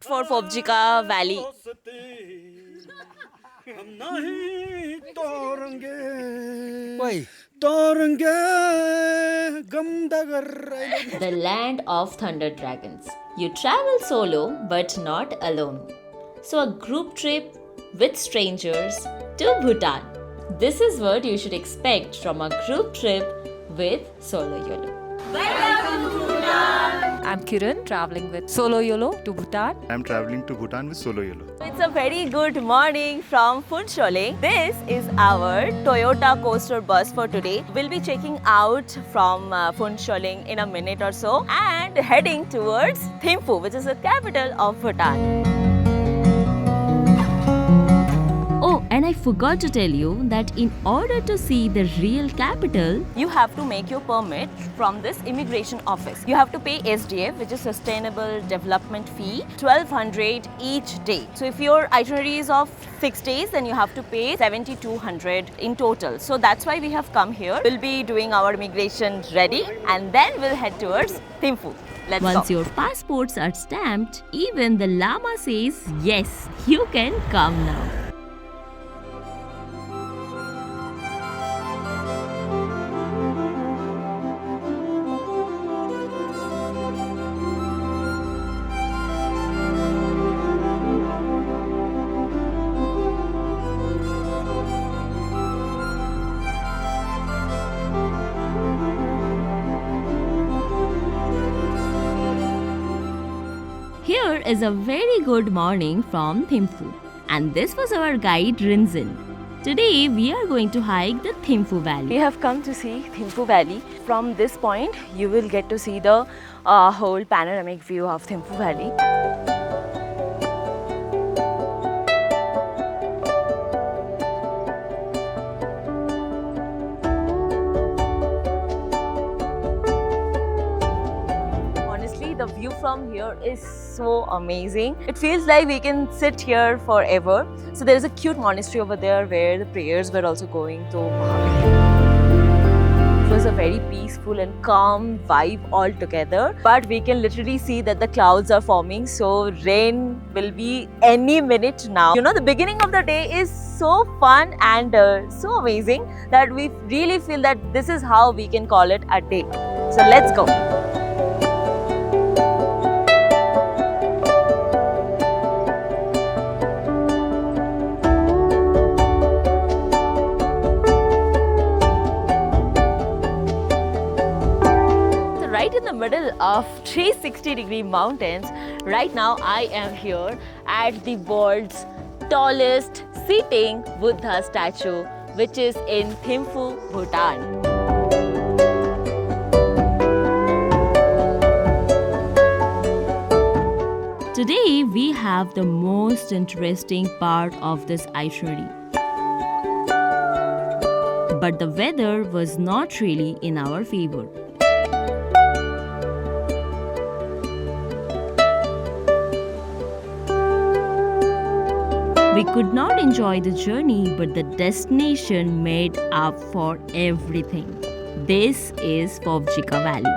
For Phobjika Valley. Why? The land of thunder dragons. You travel solo but not alone. So, a group trip with strangers to Bhutan. This is what you should expect from a group trip with Solo YOLO. I'm Kiran, traveling with Solo YOLO to Bhutan. I'm traveling to Bhutan with Solo YOLO. It's a very good morning from Phuntsholling. This is our Toyota coaster bus for today. We'll be checking out from Phuntsholling in a minute or so and heading towards Thimphu, which is the capital of Bhutan. Oh, and I forgot to tell you that in order to see the real capital, you have to make your permit from this immigration office. You have to pay SDF, which is Sustainable Development Fee, 1200 each day. So if your itinerary is of 6 days, then you have to pay 7200 in total. So that's why we have come here. We'll be doing our immigration ready and then we'll head towards Thimphu. Once your passports are stamped, even the Lama says, yes, you can come now. Here is a very good morning from Thimphu, and this was our guide Rinzin. Today we are going to hike the Thimphu Valley. We have come to see Thimphu Valley. From this point you will get to see the whole panoramic view of Thimphu Valley. The view from here is so amazing. It feels like we can sit here forever. So there is a cute monastery over there where the prayers were also going to Mahavir. It was a very peaceful and calm vibe altogether. But we can literally see that the clouds are forming, so rain will be any minute now. You know, the beginning of the day is so fun and so amazing that we really feel that this is how we can call it a day. So let's go. Right in the middle of 360-degree mountains, right now I am here at the world's tallest sitting Buddha statue, which is in Thimphu, Bhutan. Today we have the most interesting part of this itinerary. But the weather was not really in our favor. We could not enjoy the journey, but the destination made up for everything. This is Phobjika Valley.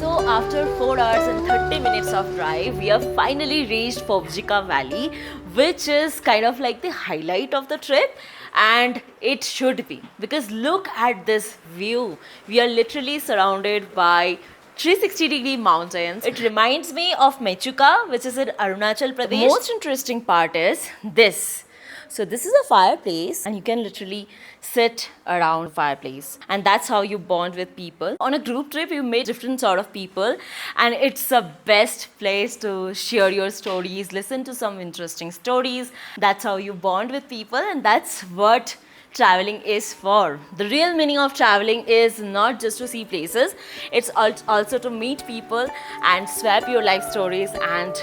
So after 4 hours and 30 minutes of drive, we have finally reached Phobjika Valley, which is kind of like the highlight of the trip. And it should be, because look at this view. We are literally surrounded by 360-degree mountains. It reminds me of Mechuka, which is in Arunachal Pradesh. The most interesting part is this. So this is a fireplace and you can literally sit around the fireplace, and that's how you bond with people. On a group trip you meet different sort of people, and it's the best place to share your stories, listen to some interesting stories. That's how you bond with people, and that's what traveling is for. The real meaning of traveling is not just to see places, it's also to meet people and swap your life stories and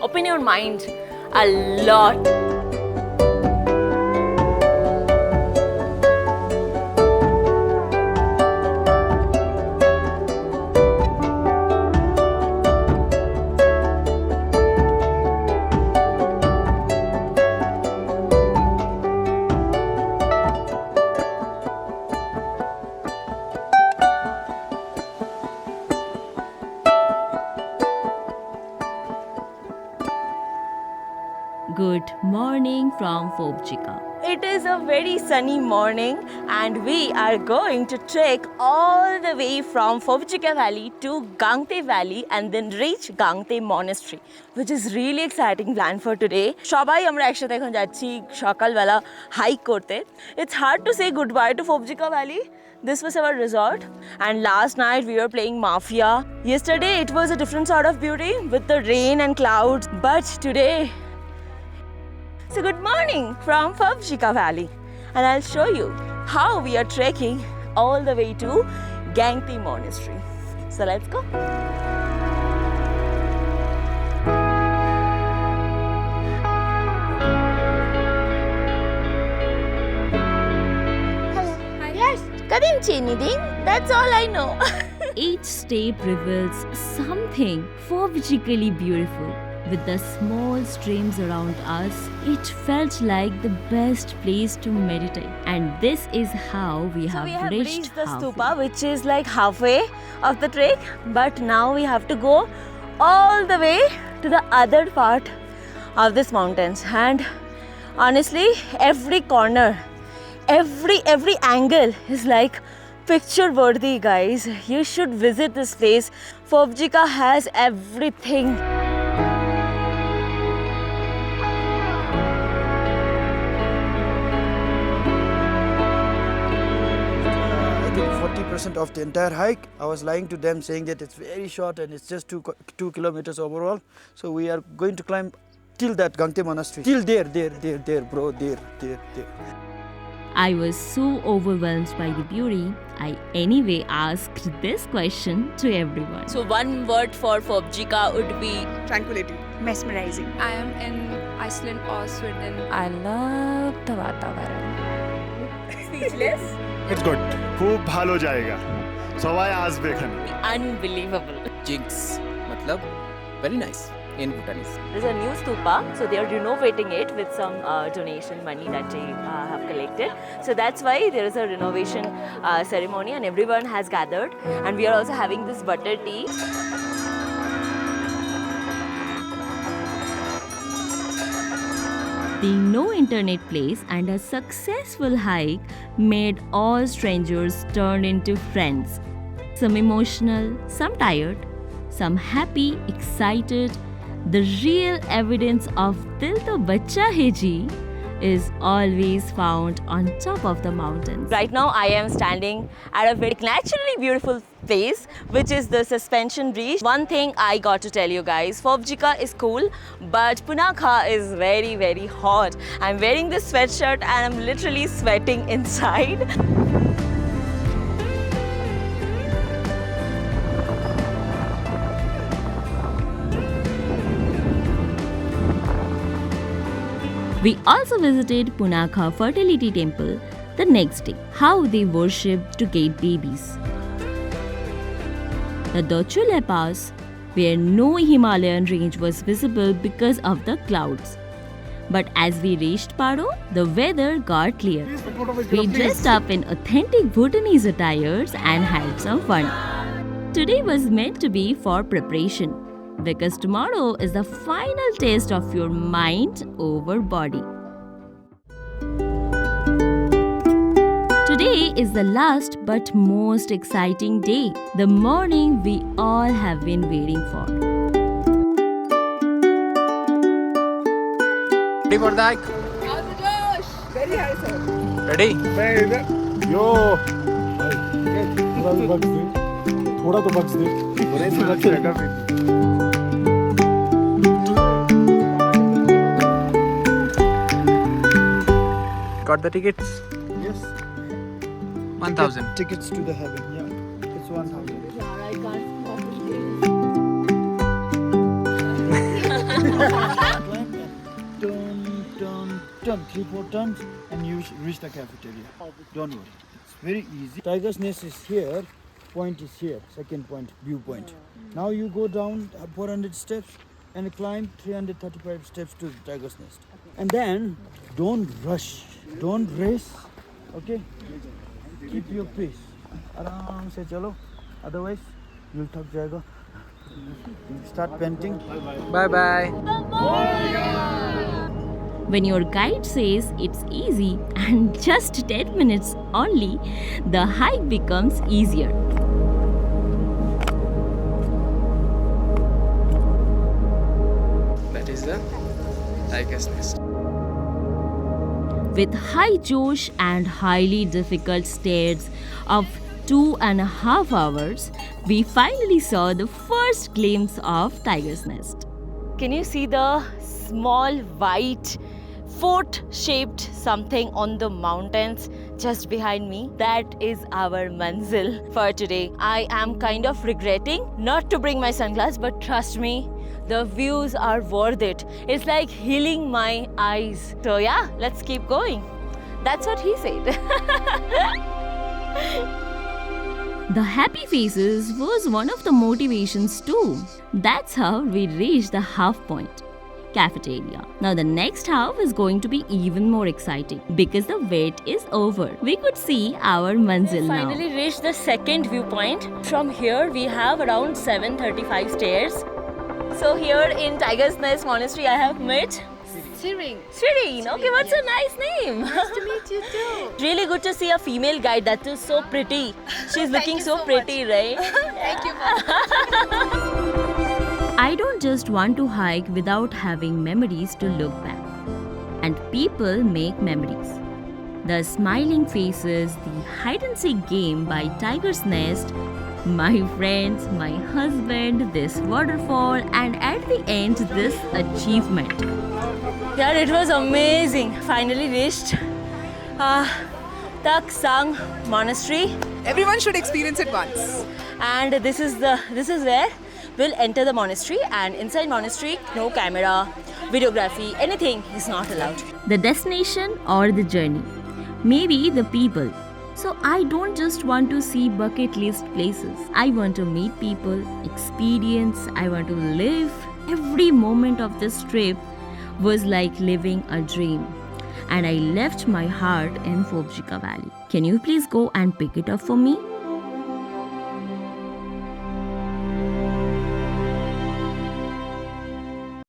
open your mind a lot. Good morning from Phobjika. It is a very sunny morning and we are going to trek all the way from Phobjika Valley to Gangte Valley and then reach Gangte Monastery, which is really exciting plan for today. সবাই আমরা একসাথে এখন যাচ্ছি সকালবেলা hike করতে. It's hard to say goodbye to Phobjika Valley. This was our resort and last night we were playing Mafia. Yesterday it was a different sort of beauty with the rain and clouds, but today so good morning from Phobjika Valley and I'll show you how we are trekking all the way to Gangte Monastery. So let's go. Yes, Kadim Chiniding, that's all I know. Each step reveals something phobically beautiful. With the small streams around us, it felt like the best place to meditate. And this is how we have reached the stupa, which is like halfway of the trek. But now we have to go all the way to the other part of this mountains. And honestly, every corner, every angle is like picture worthy, guys. You should visit this place. Phobjika has everything. I think 40% of the entire hike, I was lying to them saying that it's very short and it's just 2 kilometers overall. So we are going to climb till that Gangte Monastery. Till there, bro, there. I was so overwhelmed by the beauty, I anyway asked this question to everyone. So one word for Phobjika would be Tranquility. Mesmerizing. I am in Iceland or Sweden. I love the Vatavaran. Speechless. It's good. খুব ভালো জায়গা সবাই আসবে এখানে unbelievable. Jinx, matlab very nice in Bhutanese. There's a new stupa, so they are renovating it with some donation money that they have collected. So that's why there is a renovation ceremony and everyone has gathered. And we are also having this butter tea. The no internet place and a successful hike made all strangers turn into friends. Some emotional, some tired, some happy, excited. The real evidence of Dil To Bacha Hai Ji is always found on top of the mountains. Right now I am standing at a very naturally beautiful place, which is the suspension bridge. One thing I got to tell you guys, Phobjika is cool, but Punakha is very, very hot. I'm wearing this sweatshirt and I'm literally sweating inside. We also visited Punakha Fertility Temple the next day. How they worship to get babies. The Dochule Pass, where no Himalayan range was visible because of the clouds. But as we reached Paro, the weather got clear. We dressed up in authentic Bhutanese attires and had some fun. Today was meant to be for preparation, because tomorrow is the final test of your mind over body. Today is the last but most exciting day, the morning we all have been waiting for. Ready for the hike? Very high, sir. Ready? थोड़ा तो बक्स दे Got the tickets? Yes. 1,000. Tickets to the heaven, yeah. It's 1,000. Climb and turn, 3-4 turns and you reach the cafeteria. Don't worry, it's very easy. Tiger's Nest is here, point is here, second point, viewpoint. Now you go down 400 steps and climb 335 steps to the Tiger's Nest. And then don't rush, don't race, okay? Keep your pace. आराम से चलो, otherwise you'll थक जाएगा. Start panting. Bye bye. When your guide says it's easy and just 10 minutes only, the hike becomes easier. That is the Tiger's Nest. With high Josh and highly difficult stairs of 2.5 hours, we finally saw the first glimpse of Tiger's Nest. Can you see the small white fort-shaped something on the mountains just behind me? That is our manzil for today. I am kind of regretting not to bring my sunglasses, but trust me, the views are worth it. It's like healing my eyes. So yeah, let's keep going. That's what he said. The happy faces was one of the motivations too. That's how we reached the half point cafeteria. Now the next half is going to be even more exciting because the wait is over. We could see our manzil now. Finally reached the second viewpoint. From here we have around 735 stairs. So here in Tiger's Nest Monastery I have met Sireen. Okay, what's her nice name? Nice to meet you too. Really good to see a female guide that is so pretty. She's looking so pretty, right? Thank you. I don't just want to hike without having memories to look back. And people make memories. The smiling faces, the hide and seek game by Tiger's Nest, my friends, my husband, this waterfall, and at the end, this achievement. Yeah, it was amazing. Finally reached Tak Sang Monastery, Everyone should experience it once. and this is where we'll enter the monastery. And inside monastery, no camera, videography, anything is not allowed. The destination or the journey, maybe the people. So I don't just want to see bucket list places. I want to meet people, experience. I want to live. Every moment of this trip was like living a dream. And I left my heart in Phobjika Valley. Can you please go and pick it up for me?